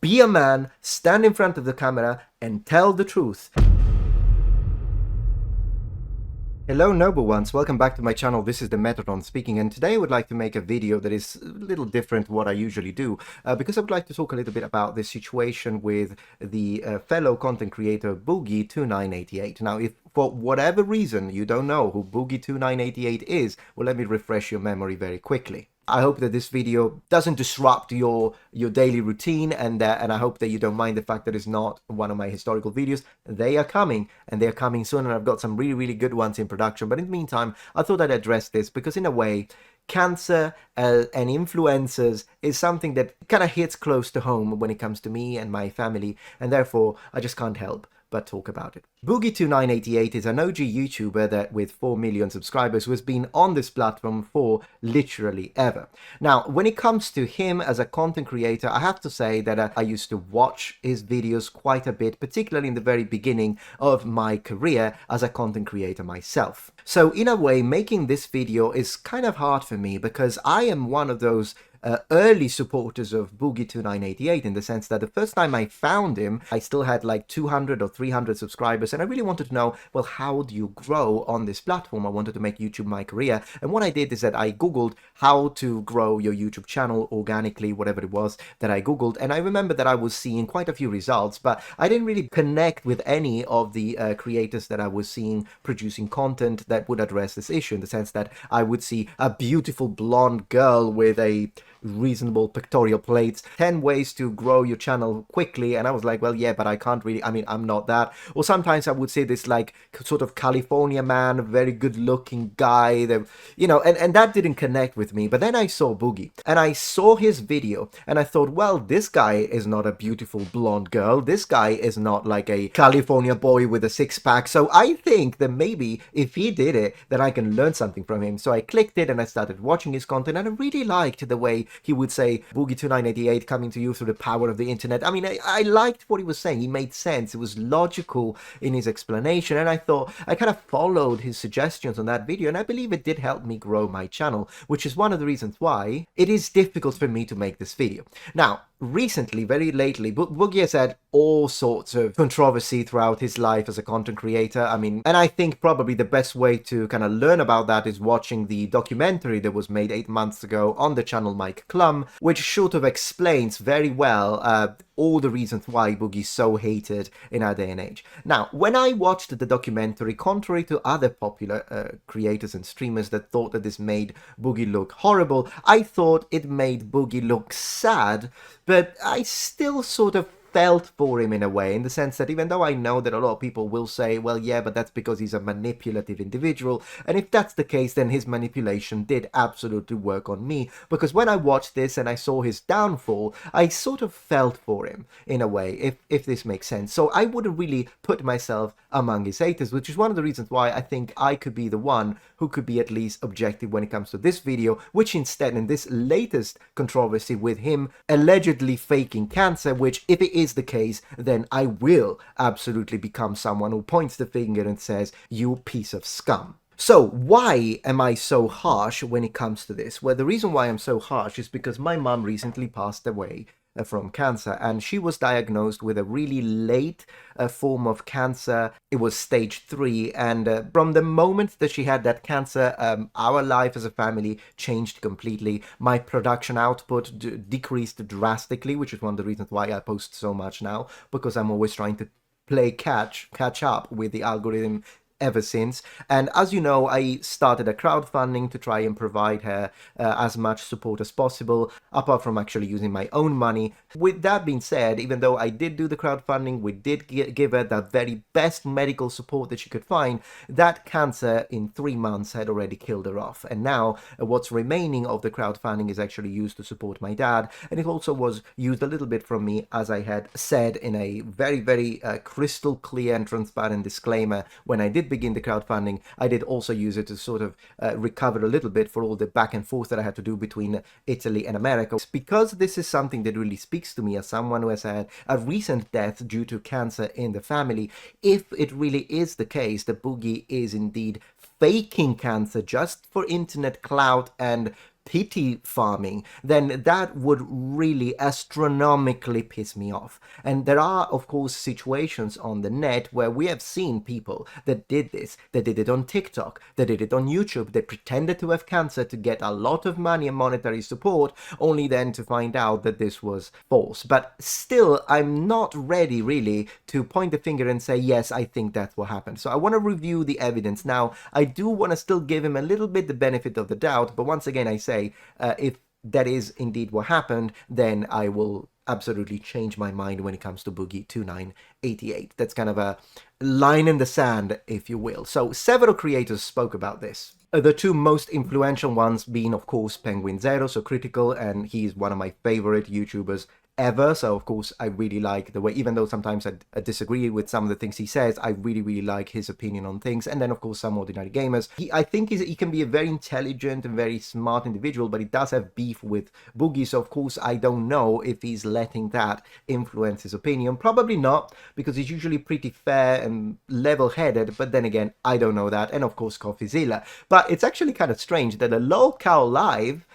Be a man, stand in front of the camera and tell the truth. Hello noble ones, welcome back to my channel. This is the Metatron speaking, and today I would like to make a video that is a little different to what I usually do, because I would like to talk a little bit about this situation with the fellow content creator Boogie2988. Now, if for whatever reason you don't know who Boogie2988 is, well, let me refresh your memory very quickly. I hope that this video doesn't disrupt your daily routine, and I hope that you don't mind the fact that it's not one of my historical videos. They are coming, and they are coming soon, and I've got some really good ones in production. But in the meantime, I thought I'd address this because in a way, cancer and influencers is something that kind of hits close to home when it comes to me and my family, and therefore I just can't help but talk about it. Boogie2988 is an OG YouTuber that with 4 million subscribers who has been on this platform for literally ever. Now, when it comes to him as a content creator, I have to say that I used to watch his videos quite a bit, particularly in the very beginning of my career as a content creator myself. So in a way, making this video is kind of hard for me because I am one of those early supporters of Boogie2988 in the sense that the first time I found him, I still had like 200 or 300 subscribers, and I really wanted to know, well, how do you grow on this platform? I wanted to make YouTube my career, and what I did is that I googled how to grow your YouTube channel organically, whatever it was that I googled, and I remember that I was seeing quite a few results, but I didn't really connect with any of the creators that I was seeing producing content that would address this issue, in the sense that I would see a beautiful blonde girl with a reasonable pictorial plates, 10 ways to grow your channel quickly, and I was like, well, yeah, but I can't really, I mean, I'm not that. Or sometimes I would say this like sort of California man, a very good looking guy that, you know, and that didn't connect with me. But then I saw Boogie and I saw his video and I thought, well, this guy is not a beautiful blonde girl, this guy is not like a California boy with a six-pack, so I think that maybe if he did it, then I can learn something from him. So I clicked it and I started watching his content, and I really liked the way he would say, Boogie2988 coming to you through the power of the internet. I mean, I liked what he was saying. He made sense. It was logical in his explanation, and I thought I kind of followed his suggestions on that video, and I believe it did help me grow my channel, which is one of the reasons why it is difficult for me to make this video. Now, recently, very lately, Boogie has had all sorts of controversy throughout his life as a content creator. I mean, and I think probably the best way to kind of learn about that is watching the documentary that was made 8 months ago on the channel Mike Clum, which sort of explains very well all the reasons why Boogie's so hated in our day and age. Now, when I watched the documentary, contrary to other popular creators and streamers that thought that this made Boogie look horrible, I thought it made Boogie look sad, but I still sort of felt for him in a way, in the sense that even though I know that a lot of people will say, well, yeah, but that's because he's a manipulative individual, and if that's the case, then his manipulation did absolutely work on me, because when I watched this and I saw his downfall, I sort of felt for him in a way, if this makes sense. So I wouldn't really put myself among his haters, which is one of the reasons why I think I could be the one who could be at least objective when it comes to this video, which instead, in this latest controversy with him allegedly faking cancer, which if it is the case, then I will absolutely become someone who points the finger and says, you piece of scum. So why am I so harsh when it comes to this? Well, the reason why I'm so harsh is because my mom recently passed away from cancer, and she was diagnosed with a really late form of cancer. It was stage 3, and from the moment that she had that cancer, our life as a family changed completely. My production output decreased drastically, which is one of the reasons why I post so much now, because I'm always trying to play catch up with the algorithm ever since. And as you know, I started a crowdfunding to try and provide her as much support as possible, apart from actually using my own money. With that being said, even though I did do the crowdfunding, we did give her the very best medical support that she could find, that cancer in 3 months had already killed her off. And now what's remaining of the crowdfunding is actually used to support my dad, and it also was used a little bit from me, as I had said in a very crystal clear and transparent disclaimer when I did begin the crowdfunding. I did also use it to sort of recover a little bit for all the back and forth that I had to do between Italy and America. Because this is something that really speaks to me as someone who has had a recent death due to cancer in the family, if it really is the case that Boogie is indeed faking cancer just for internet clout and pity farming, then that would really astronomically piss me off. And there are, of course, situations on the net where we have seen people that did this. They did it on TikTok, they did it on YouTube, they pretended to have cancer to get a lot of money and monetary support, only then to find out that this was false. But still, I'm not ready really to point the finger and say, yes, I think that's what happened. So I want to review the evidence. Now, I do want to still give him a little bit the benefit of the doubt, but once again, I say, if that is indeed what happened, then I will absolutely change my mind when it comes to Boogie 2988. That's kind of a line in the sand, if you will. So several creators spoke about this. The two most influential ones being, of course, Penguin Zero, so Critical, and he's one of my favorite YouTubers ever. So of course I really like the way, even though sometimes I disagree with some of the things he says, I really like his opinion on things. And then of course Some Ordinary Gamers. I think he can be a very intelligent and very smart individual, but he does have beef with Boogie. So of course I don't know if he's letting that influence his opinion. Probably not, because he's usually pretty fair and level-headed, but then again, I don't know that. And of course CoffeeZilla. But it's actually kind of strange that a lolcow live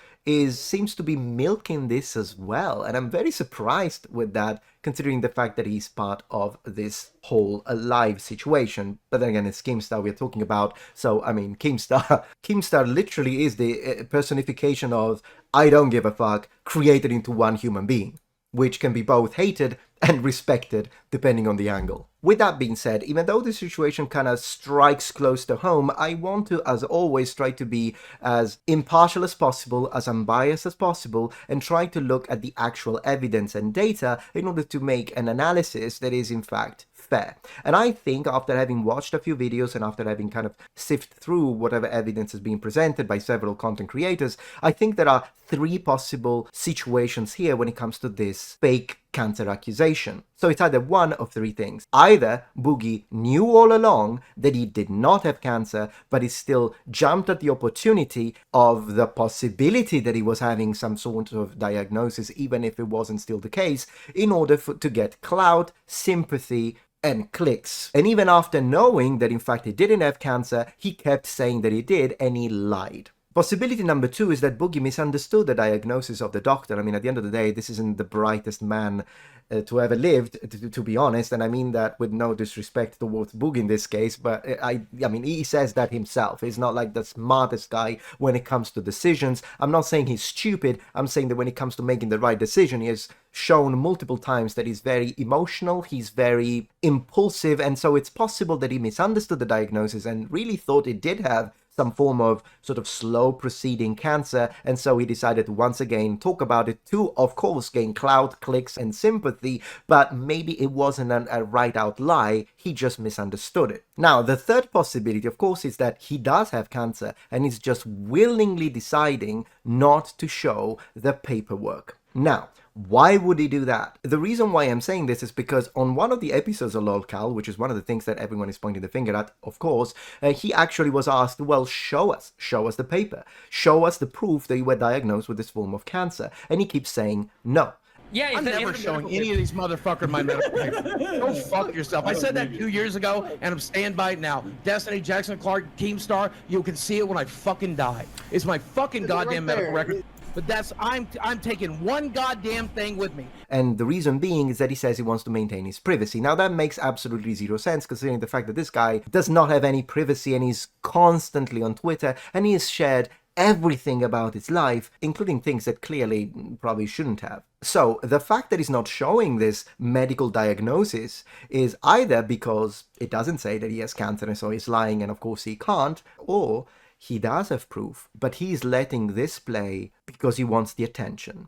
seems to be milking this as well, and I'm very surprised with that, considering the fact that he's part of this whole live situation. But then again, it's Keemstar we're talking about, so I mean, Keemstar literally is the personification of I don't give a fuck created into one human being, which can be both hated and respected depending on the angle. With that being said, even though the situation kind of strikes close to home, I want to, as always, try to be as impartial as possible, as unbiased as possible, and try to look at the actual evidence and data in order to make an analysis that is in fact fair. And I think after having watched a few videos and after having kind of sifted through whatever evidence is being presented by several content creators, I think there are three possible situations here when it comes to this fake cancer accusation. So it's either one of three things. Either Boogie knew all along that he did not have cancer, but he still jumped at the opportunity of the possibility that he was having some sort of diagnosis, even if it wasn't still the case, in order to get clout, sympathy, and clicks. And even after knowing that in fact he didn't have cancer, he kept saying that he did, and he lied. Possibility number two is that Boogie misunderstood the diagnosis of the doctor. I mean, at the end of the day, this isn't the brightest man to ever lived, to be honest, and I mean that with no disrespect towards Boogie in this case, but I mean, he says that himself. He's not like the smartest guy when it comes to decisions. I'm not saying he's stupid. I'm saying that when it comes to making the right decision, he has shown multiple times that he's very emotional, he's very impulsive, and so it's possible that he misunderstood the diagnosis and really thought it did have some form of sort of slow proceeding cancer, and so he decided to once again talk about it to, of course, gain clout, clicks, and sympathy, but maybe it wasn't a right-out lie, he just misunderstood it. Now, the third possibility, of course, is that he does have cancer, and he's just willingly deciding not to show the paperwork. Now, why would he do that? The reason why I'm saying this is because on one of the episodes of lolcow, which is one of the things that everyone is pointing the finger at, of course, he actually was asked, well, show us the paper. Show us the proof that you were diagnosed with this form of cancer. And he keeps saying no. Yeah, I'm never showing any of these motherfuckers my medical paper. Go fuck yourself. I said that 2 years ago, and I'm staying by it now. Destiny, Jackson Clark, Keemstar, you can see it when I fucking die. It's my fucking goddamn medical record. But I'm taking one goddamn thing with me. And the reason being is that he says he wants to maintain his privacy. Now that makes absolutely zero sense, considering the fact that this guy does not have any privacy and he's constantly on Twitter and he has shared everything about his life, including things that clearly probably shouldn't have. So the fact that he's not showing this medical diagnosis is either because it doesn't say that he has cancer and so he's lying and of course he can't, or he does have proof, but he's letting this play because he wants the attention.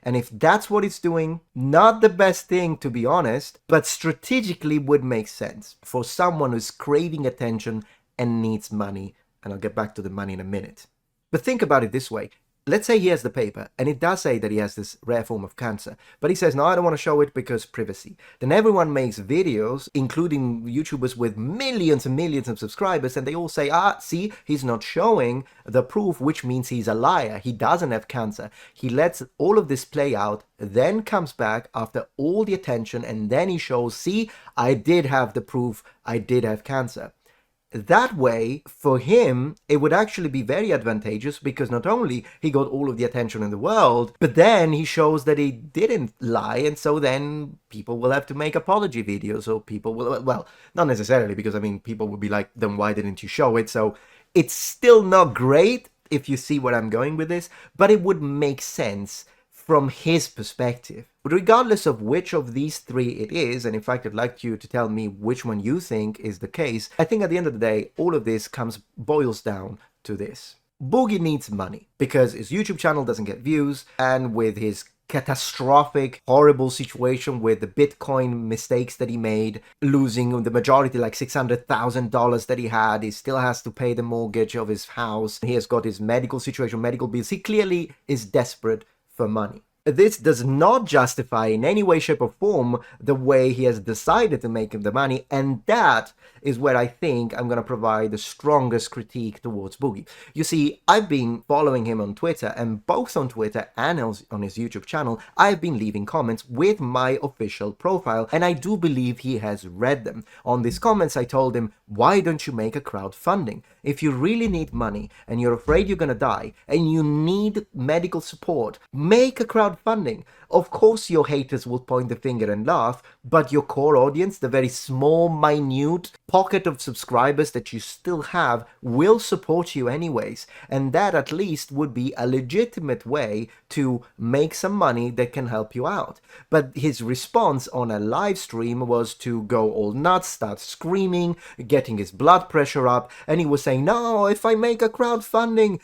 And if that's what he's doing, not the best thing to be honest, but strategically would make sense for someone who's craving attention and needs money. And I'll get back to the money in a minute. But think about it this way. Let's say he has the paper, and it does say that he has this rare form of cancer, but he says, no, I don't want to show it because privacy. Then everyone makes videos, including YouTubers with millions and millions of subscribers, and they all say, see, he's not showing the proof, which means he's a liar. He doesn't have cancer. He lets all of this play out, then comes back after all the attention, and then he shows, see, I did have the proof, I did have cancer. That way, for him, it would actually be very advantageous because not only he got all of the attention in the world, but then he shows that he didn't lie, and so then people will have to make apology videos, or people will, well, not necessarily, because I mean, people will be like, then why didn't you show it? So it's still not great, if you see where I'm going with this, but it would make sense from his perspective. But regardless of which of these three it is, and in fact I'd like you to tell me which one you think is the case, I think at the end of the day, all of this boils down to this. Boogie needs money because his YouTube channel doesn't get views, and with his catastrophic, horrible situation with the Bitcoin mistakes that he made, losing the majority, like $600,000 that he had. He still has to pay the mortgage of his house. He has got his medical situation, medical bills. He clearly is desperate for money. This does not justify in any way, shape, or form the way he has decided to make the money, and that is where I think I'm going to provide the strongest critique towards Boogie. You see, I've been following him on Twitter, and both on Twitter and on his YouTube channel, I've been leaving comments with my official profile, and I do believe he has read them. On these comments, I told him, why don't you make a crowdfunding? If you really need money, and you're afraid you're going to die, and you need medical support, make a crowdfunding. Of course your haters will point the finger and laugh, but your core audience, the very small, minute pocket of subscribers that you still have, will support you anyways. And that at least would be a legitimate way to make some money that can help you out. But his response on a live stream was to go all nuts, start screaming, getting his blood pressure up, and he was saying, no, if I make a crowdfunding,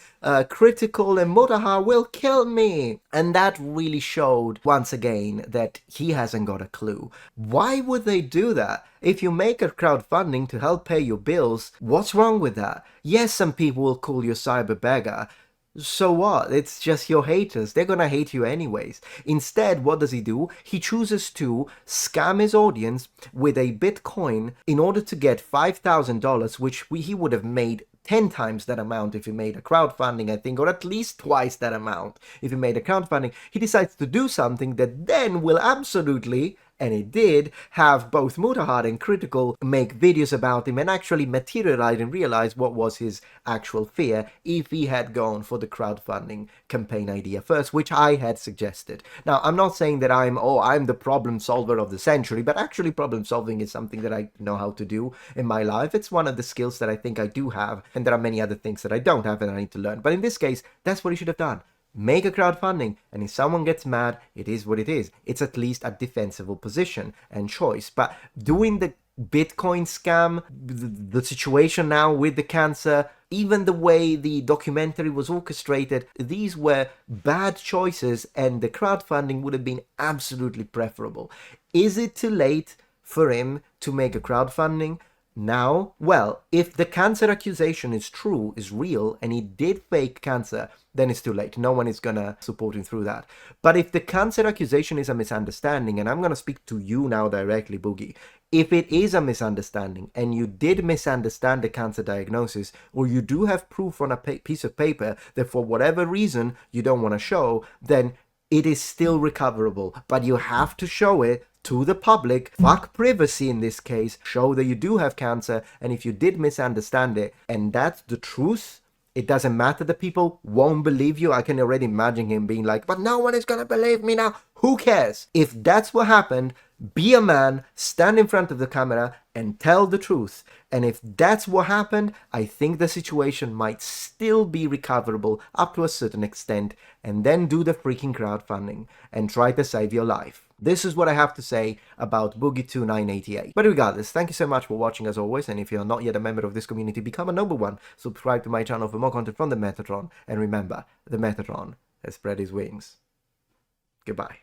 Critical and Mutahar will kill me. And that really showed once again that he hasn't got a clue. Why would they do that? If you make a crowdfunding to help pay your bills, what's wrong with that? Yes, some people will call you a cyber beggar. So what? It's just your haters. They're gonna hate you anyways. Instead, what does he do? He chooses to scam his audience with a Bitcoin in order to get $5,000, which he would have made 10 times that amount if he made a crowdfunding, I think, or at least twice that amount if he made a crowdfunding. He decides to do something that then will absolutely, and it did, have both Mutahar and Critical make videos about him and actually materialize and realize what was his actual fear if he had gone for the crowdfunding campaign idea first, which I had suggested. Now, I'm not saying that I'm the problem solver of the century, but actually problem solving is something that I know how to do in my life. It's one of the skills that I think I do have, and there are many other things that I don't have and I need to learn. But in this case, that's what he should have done. Make a crowdfunding, and if someone gets mad, it is what it is. It's at least a defensible position and choice. But doing the Bitcoin scam, the situation now with the cancer, even the way the documentary was orchestrated, these were bad choices, and the crowdfunding would have been absolutely preferable. Is it too late for him to make a crowdfunding now? Well, if the cancer accusation is true, is real, and he did fake cancer, then it's too late. No one is gonna support him through that. But if the cancer accusation is a misunderstanding, and I'm gonna speak to you now directly, Boogie, if it is a misunderstanding and you did misunderstand the cancer diagnosis, or you do have proof on a piece of paper that for whatever reason you don't want to show, then it is still recoverable. But you have to show it to the public. Fuck privacy in this case. Show that you do have cancer, and if you did misunderstand it, and that's the truth, it doesn't matter that people won't believe you. I can already imagine him being like, but no one is gonna believe me now. Who cares? If that's what happened, be a man, stand in front of the camera and tell the truth. And if that's what happened, I think the situation might still be recoverable up to a certain extent, and then do the freaking crowdfunding and try to save your life. This is what I have to say about Boogie2988. But regardless, thank you so much for watching as always, and if you're not yet a member of this community, become a number one. Subscribe to my channel for more content from the Metatron, and remember, the Metatron has spread his wings. Goodbye.